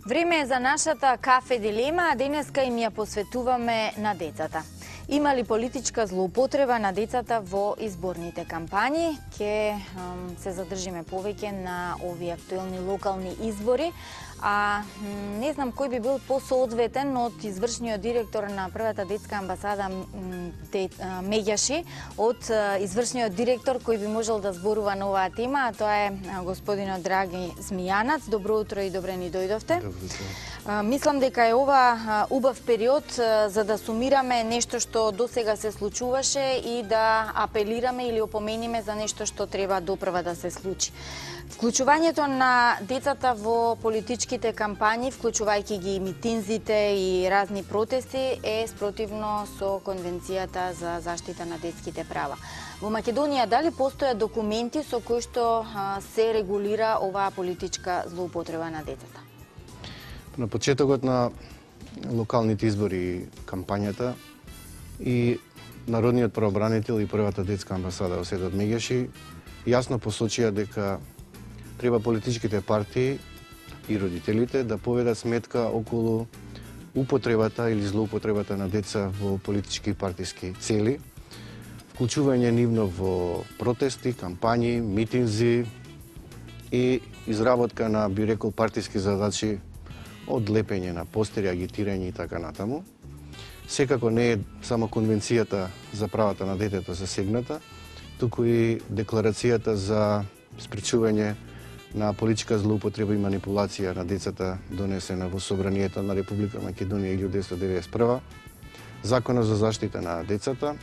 Време е за нашата кафе дилема, а денеска им ја посветуваме на децата. Има ли политичка злоупотреба на децата во изборните кампањи? Ке се задржиме повеќе на овие актуелни локални избори. А не знам кој би бил посоодветен од извршниот директор на првата детска амбасада Меѓаши, од извршниот директор кој би можел да зборува на оваа тема, а тоа е господинот Драги Змијанац. Добро утро и добре ни дојдовте. Мислам дека е ова убав период за да сумираме нешто што досега се случуваше и да апелираме или опомениме за нешто што треба допрва да се случи. Вклучувањето на децата во политичките кампањи, вклучувајќи ги митинзите и разни протести, е спротивно со Конвенцијата за заштита на детските права. Во Македонија дали постојат документи со кои што се регулира оваа политичка злоупотреба на децата? На почетокот на локалните избори и кампањата и Народниот правобранител и првата детска амбасада Оседот Меѓаши јасно посочија дека треба политичките партии и родителите да поведат сметка околу употребата или злоупотребата на деца во политички и партиски цели, вклучување нивно во протести, кампањи, митинзи и изработка на, би рекол, партиски задачи од лепење на постери, агитирање и така натаму. Секако не е само Конвенцијата за правата на детето засегната, туку и Декларацијата за спречување на политичка злоупотреба и манипулација на децата, донесена во Собранието на Република Македонија 1991, Законот за заштита на децата,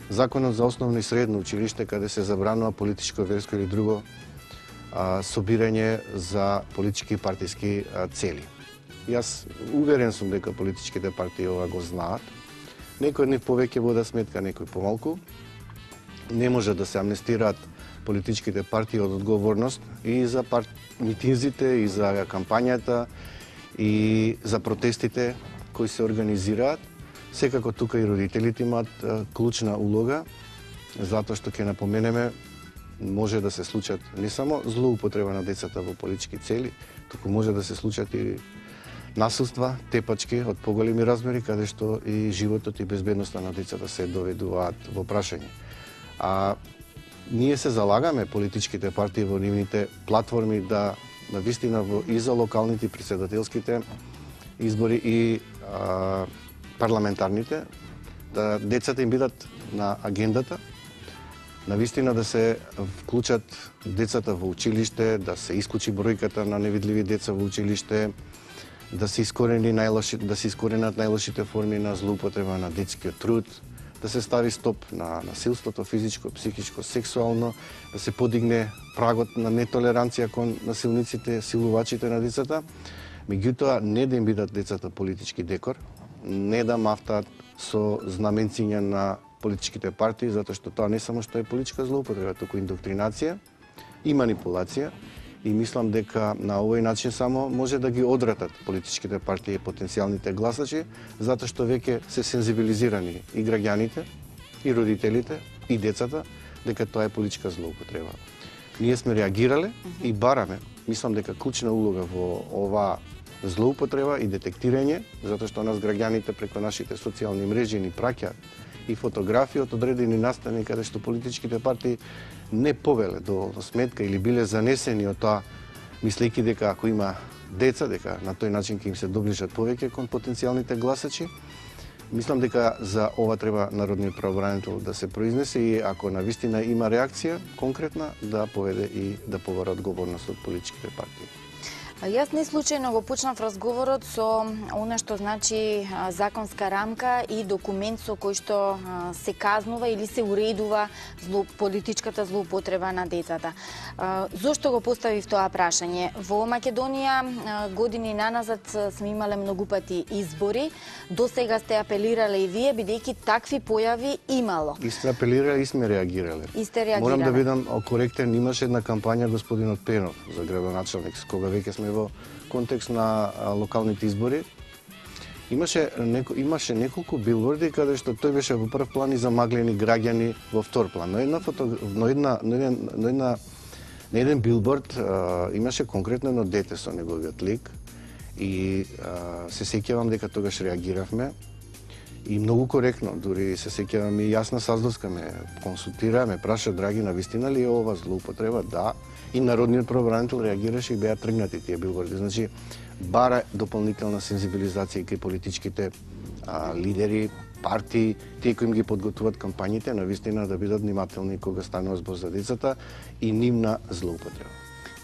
Законот за основно и средно училиште, каде се забранува политичко, верско или друго собирање за политички и партиски цели. Јас уверен сум дека политичките партии ова го знаат. Некои од нив повеќе водат сметка, некои помалку. Не може да се амнестираат политичките партии од одговорност и за митинзите, и за кампањата, и за протестите кои се организираат. Секако тука и родителите имаат клучна улога, затоа што ќе напоменеме, може да се случат не само злоупотреба на децата во политички цели, туку може да се случат и насилства, тепачки од поголеми размери, каде што и животот и безбедноста на децата се доведуваат во прашање. А ние се залагаме политичките партии во нивните платформи да навистина и за локалните и председателските избори и парламентарните, да децата им бидат на агендата, навистина да се вклучат децата во училиште, да се исклучи бројката на невидливи деца во училиште, да се искоренат најлошите форми на злоупотреба на детскиот труд, да се стави стоп на насилството физичко, психичко, сексуално, да се подигне прагот на нетолеранција кон насилниците, силувачите на децата. Меѓутоа, не да им бидат децата политички декор, не да мафтаат со знаменциња на политичките партии, затоа што тоа не само што е политичка злоупотреба, туку индоктринација и манипулација. И мислам дека на овој начин само може да ги одратат политичките партии и потенцијалните гласачи, затоа што веќе се сензибилизирани и граѓаните, и родителите, и децата, дека тоа е политичка злоупотреба. Ние сме реагирале и бараме, мислам дека клучна улога во оваа злоупотреба и детектирање, затоа што нас граѓаните преку нашите социјални мрежи ни праќаат и фотографии од одредени настани каде што политичките партии не повеле до сметка или биле занесени од тоа, мислејќи дека ако има деца, дека на тој начин ќе им се доближат повеќе кон потенцијалните гласачи. Мислам дека за ова треба Народниот правобранител да се произнесе и ако навистина има реакција конкретна, да поведе и да побара одговорност од политичките партии. Јас не случајно го почнав разговорот со она што значи законска рамка и документ со кој што се казнува или се уредува политичката злоупотреба на децата. Зошто го поставив тоа прашање? Во Македонија години наназад сме имале многу пати избори. До сега сте апелирале и вие, бидејќи такви појави имало. И сте апелирале и сме реагирале. И сте реагирале. Морам да бидам коректен, имаше една кампања господинот Пенов за градоначалник, с кога веќе сме во контекст на локалните избори. Имаше неколку билборди каде што тој беше во прв план и замаглени граѓани во втор план. На еден билборд имаше конкретно едно дете со неговиот лик И се сеќавам дека тогаш реагиравме и многу коректно, дури се сеќавам и Јасна Саздовска ме консултира, ме праша, драги, навистина ли е ова злоупотреба? Да. И народниот правобранител реагираше и беа тргнати тие билборди. Значи, бара дополнителна сензибилизација кај политичките лидери, партии, тие кои им ги подготвуваат кампањите, навистина да бидат внимателни кога станува збор за децата и нивна злоупотреба.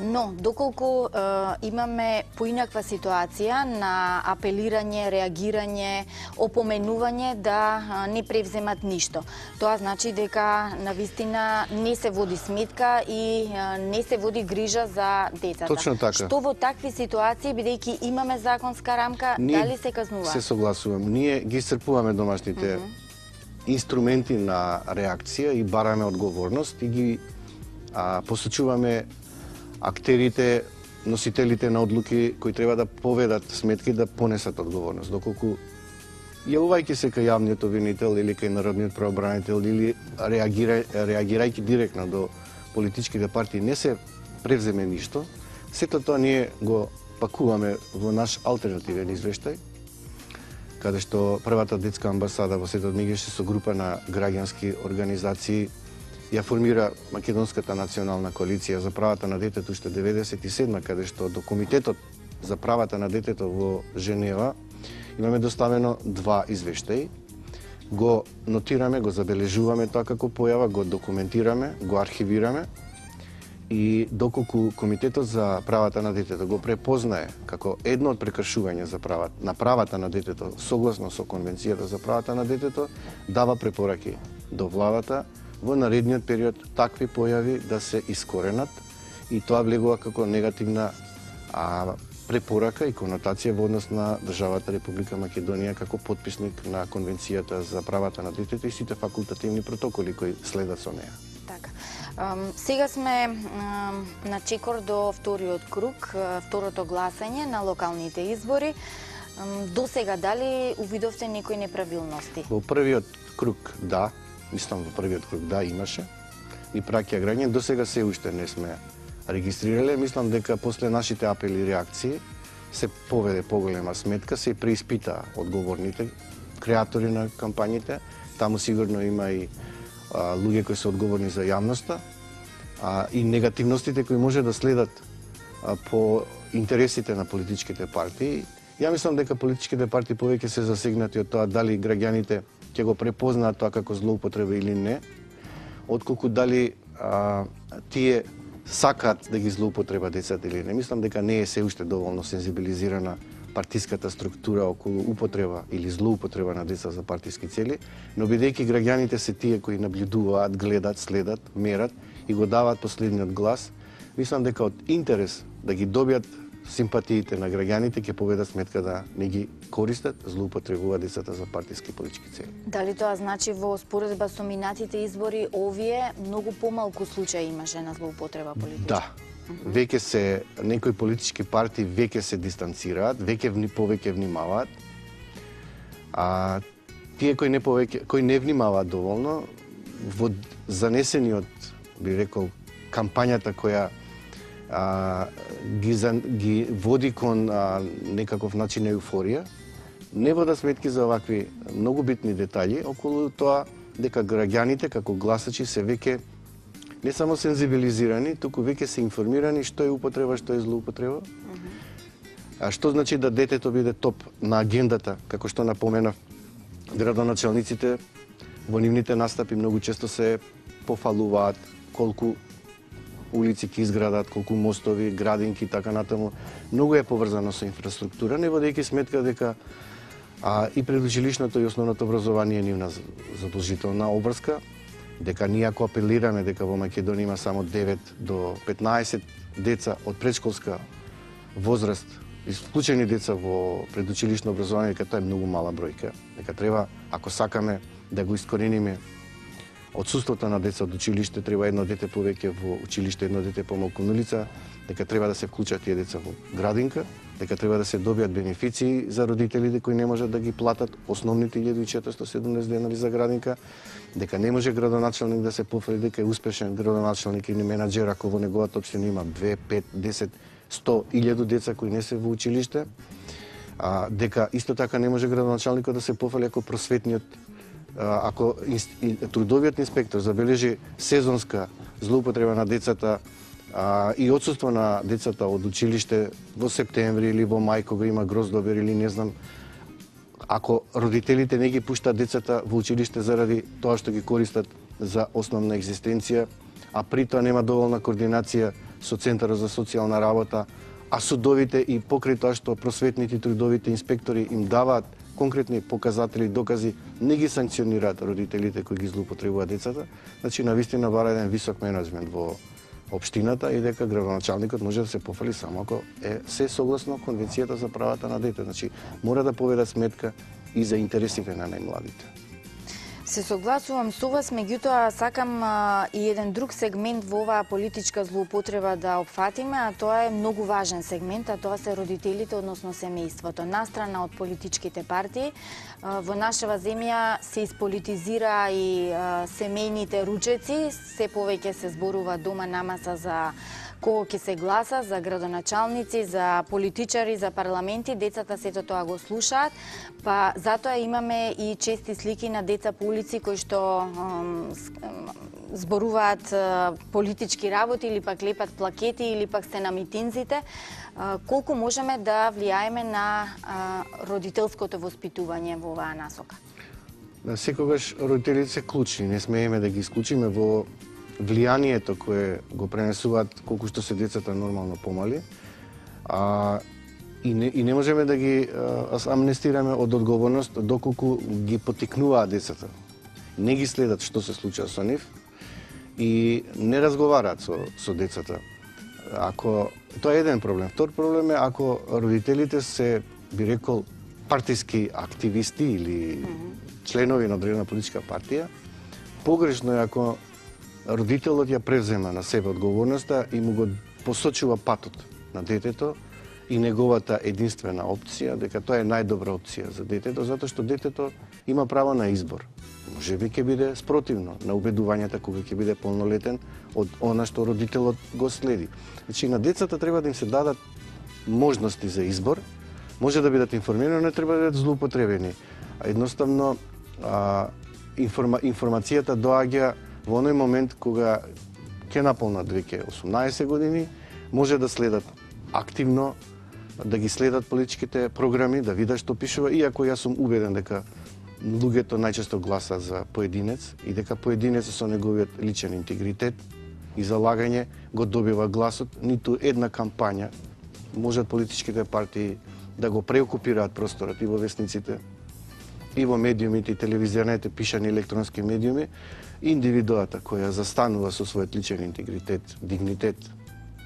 Но, доколку имаме поинаква ситуација на апелирање, реагирање, опоменување да не превземат ништо. Тоа значи дека навистина не се води сметка и не се води грижа за децата. Точно така. Што во такви ситуации, бидејќи имаме законска рамка, дали се казнува? Се согласувам. Ние ги исцрпуваме домашните инструменти на реакција и бараме одговорност и ги посочуваме актерите, носителите на одлуки кои треба да поведат сметки да понесат одговорност. Доколку јавувајќи се кај јавниот обвинител или кај народниот правобранител или реагирајќи директно до политичките партии не се превземе ништо, сето тоа ние го пакуваме во наш алтернативен извештај, каде што првата детска амбасада во Светот Мигеше со група на граѓански организации ја формира Македонската национална коалиција за правата на детето уште 97, каде што до Комитетот за правата на детето во Женева имаме доставено 2 извештаи. Го нотираме, го забележуваме тоа како појава, го документираме, го архивираме и доколку Комитетот за правата на детето го препознае како едно од прекршувања на правата на детето согласно со Конвенцијата за правата на детето, дава препораки до владата во наредниот период такви појави да се искоренат и тоа влегува како негативна препорака и конотација во однос на државата Република Македонија како потписник на Конвенцијата за правата на детето и сите факултативни протоколи кои следат со неа. Така. Сега сме на чекор до вториот круг, второто гласање на локалните избори. До сега дали увидовте некои неправилности? Во првиот круг да, мислам во првиот круг да имаше. И праќа граѓани, до сега се уште не сме регистрирале. Мислам дека после нашите апели и реакции се поведе поголема сметка, се преиспита одговорните креатори на кампањите. Таму сигурно има и луѓе кои се одговорни за јавноста и негативностите кои може да следат по интересите на политичките партии. Ја мислам дека политичките партии повеќе се засегнати од тоа дали граѓаните ќе го препознаат тоа како злоупотреба или не, отколку дали тие сакаат да ги злоупотреба децата или не. Мислам дека не е се уште доволно сензибилизирана партиската структура околу употреба или злоупотреба на деца за партиски цели, но бидејќи граѓаните се тие кои наблюдуваат, гледат, следат, мерат и го даваат последниот глас, мислам дека од интерес да ги добијат симпатиите на граѓаните ќе поведат сметка да не ги користат, злоупотребуваат децата за партиски политички цели. Дали тоа значи во споредба со минатите избори овие многу помалку случаи имаше на злоупотреба политичка? Да. Веќе се некои политички партии веќе се дистанцираат, веќе повеќе внимаваат. Тие кои не внимаваат доволно во занесениот, би рекол, кампањата која ги води кон некаков начин еуфорија, не водат сметки за овакви многу битни детали околу тоа дека граѓаните како гласачи се веќе не само сензибилизирани, туку веќе се информирани што е употреба, што е злоупотреба. Што значи да детето биде топ на агендата, како што напоменав, градоначалниците во нивните настапи многу често се пофалуваат колку улици ќе изградат, колку мостови, градинки и така натаму. Многу е поврзано со инфраструктура, не водејќи сметка дека и предучилишното и основното образование е нивна задолжителна обврска, дека ние ако апелираме дека во Македонија има само 9 до 15 деца од предшколска возраст, исклучени деца во предучилишно образование, дека тоа е многу мала бројка, дека треба, ако сакаме да го искорениме отсуството на деца од училиште, треба едно дете повеќе во училиште, едно дете помалку на улица, дека треба да се вклучат тие деца во градинка, дека треба да се добијат бенефиции за родителите кои не можат да ги платат основните 1470 денари за градинка, дека не може градоначалник да се пофали дека е успешен градоначалник или менаџер ако во неговата општина има 2, 5, 10, 100, 1000 деца кои не се во училиште. дека исто така не може градоначалникот да се пофали ако просветниот, ако трудовиот инспектор забележи сезонска злоупотреба на децата и отсуство на децата од училиште во септември или во мај кога има гроздобер или не знам, ако родителите не ги пуштаат децата во училиште заради тоа што ги користат за основна екзистенција, а при тоа нема доволна координација со Центарот за социјална работа, а судовите и покрај тоа што просветните и трудовите инспектори им даваат конкретни показатели, докази, не ги санкционираат родителите кои ги злоупотребуваат децата, значи навистина бара еден висок менеджмент во општината и дека градоначалникот може да се пофали само ако се согласно Конвенцијата за правата на дете. Значи мора да поведа сметка и за интересите на најмладите. Се согласувам со вас, меѓутоа сакам и еден друг сегмент во оваа политичка злоупотреба да опфатиме, а тоа е многу важен сегмент, а тоа се родителите, односно семејството. Настрана од политичките партии, во нашава земја се исполитизира и семејните ручеци, се повеќе се зборува дома на маса за кого ќе се гласа, за градоначалници, за политичари, за парламенти, децата сето тоа го слушаат, па затоа имаме и чести слики на деца по улици кои што зборуваат политички работи или пак лепат плакети или пак се на митинзите. Колку можеме да влијаеме на родителското воспитување во оваа насока? Секогаш родителите се клучни, не смееме да ги исклучиме во влијанието кое го пренесуваат колку што се децата нормално помали, и не можеме да ги амнестираме од одговорност доколку ги потикнуваат децата. Не ги следат што се случува со нив и не разговараат со децата. Тоа е еден проблем. Втор проблем е ако родителите се, би рекол, партиски активисти или членови на одредена политичка партија, погрешно е ако родителот ја превзема на себе одговорноста и му го посочува патот на детето и неговата единствена опција, дека тоа е најдобра опција за детето, затоа што детето има право на избор. Може би ќе биде спротивно на убедувањата кога ќе биде полнолетен од она што родителот го следи. Значи на децата треба да им се дадат можности за избор, може да бидат информирани, но не треба да бидат злоупотребени. Едноставно информацијата доаѓа во оној момент кога ќе наполнат веќе 18 години, може да следат активно, да ги следат политичките програми, да видат што пишува, иако јас сум убеден дека луѓето најчесто гласа за поединец и дека поединецот со неговиот личен интегритет и залагање го добива гласот. Ниту една кампања можат политичките партии да го преокупираат просторот и во весниците, и во медиумите, и телевизионите, пишани електронски медиуми, индивидуата која застанува со својот личен интегритет, дигнитет,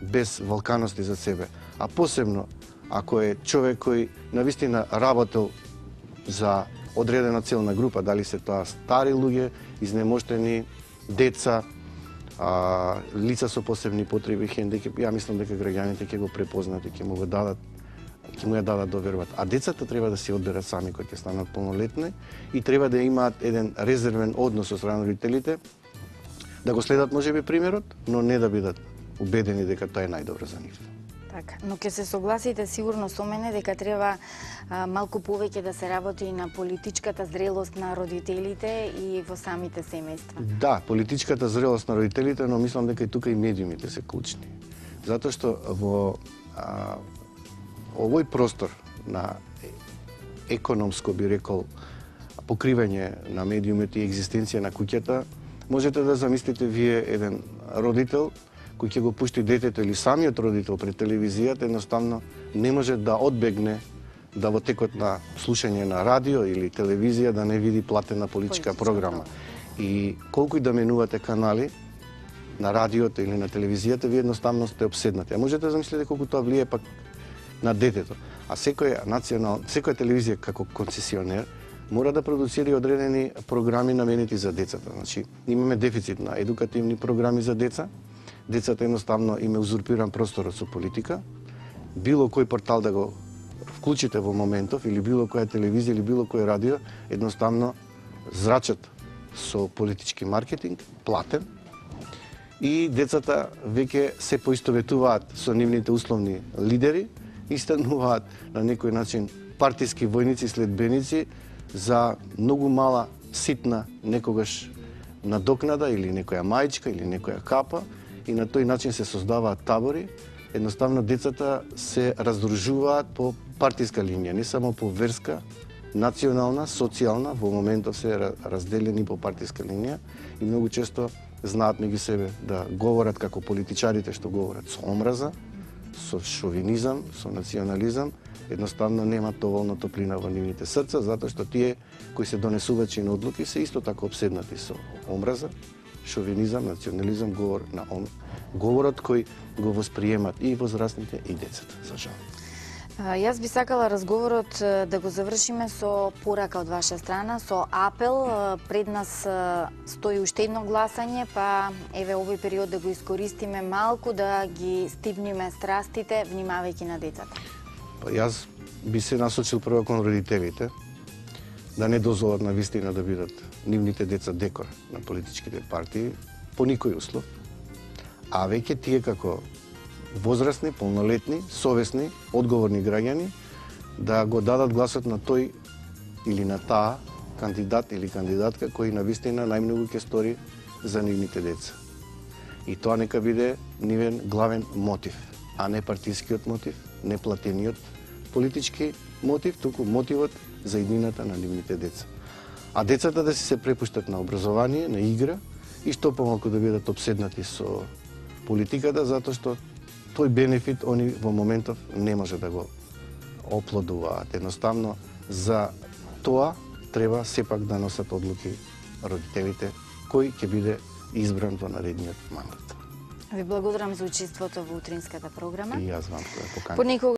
без валканости за себе, а посебно ако е човек кој навистина работел за одредена целна група, дали се тоа стари луѓе, изнемоштени, деца, лица со посебни потреби, хендикеп, ја мислам дека граѓаните ќе го препознаат и ќе му ја дадат да веруваат. А децата треба да се одберат сами кога ќе станат полнолетни и треба да имаат еден резервен однос со страна на родителите, да го следат можеби примерот, но не да бидат убедени дека тоа е најдобро за нив. Така, но ќе се согласите сигурно со мене дека треба малку повеќе да се работи и на политичката зрелост на родителите и во самите семејства. Да, политичката зрелост на родителите, но мислам дека и тука и медиумите се клучни. Затоа што во овој простор на економско, би рекол, покривање на медиумите и екзистенција на куќата, можете да замислите вие еден родител кој ќе го пушти детето или самиот родител пред телевизијата, едноставно не може да одбегне да во текот на слушање на радио или телевизија да не види платена политичка програма. И колку и да менувате канали на радиото или на телевизијата, вие едноставно сте обседнати. А можете да замислите колку тоа влие пак на детето. А секоја телевизија како концесионер мора да продуцира и одредени програми наменети за децата. Значи, имаме дефицит на едукативни програми за деца. Децата едноставно им е узурпиран просторот со политика. Било кој портал да го вклучите во моментов, или било која телевизија, или било кој радио, едноставно зрачат со политички маркетинг, платен, и децата веќе се поистоветуваат со нивните условни лидери и стануваат на некој начин партиски војници, следбеници за многу мала, ситна, некогаш надокнада или некоја мајчка или некоја капа, и на тој начин се создаваат табори. Едноставно децата се раздружуваат по партиска линија, не само по верска, национална, социјална, во моментов се разделени по партиска линија и многу често знаат меѓу себе да говорат како политичарите што говорат со омраза, со шовинизам, со национализам, едноставно нема доволно топлина во нивните срца, затоа што тие кои се донесувачи на одлуки се исто така обседнати со омраза, шовинизам, национализам, говорот кој го восприемат и возрастните и децата, за жал. Јас би сакала разговорот да го завршиме со порака од ваша страна, со апел. Пред нас стои уште едно гласање, па еве овој период да го искористиме малку да ги стивниме страстите, внимавајќи на децата. Па јас би се насочил прво кон родителите, да не дозволат на вистина да бидат нивните деца декор на политичките партии по никој услов, а веќе тие како возрастни, полнолетни, совесни, одговорни граѓани да го дадат гласот на тој или на таа кандидат или кандидатка кој на вистина најмногу ќе стори за нивните деца. И тоа нека биде нивен главен мотив, а не партискиот мотив, не платениот политички мотив, туку мотивот за иднината на нивните деца. А децата да се препуштат на образование, на игра и што помалку да бидат обседнати со политиката, затоа што тој бенефит они во моментов не може да го оплодуваат. Едноставно, за тоа треба сепак да носат одлуки родителите кој ќе биде избран во наредниот мандат. Ви благодарам за учеството во утринската програма. И јас вам поканувам.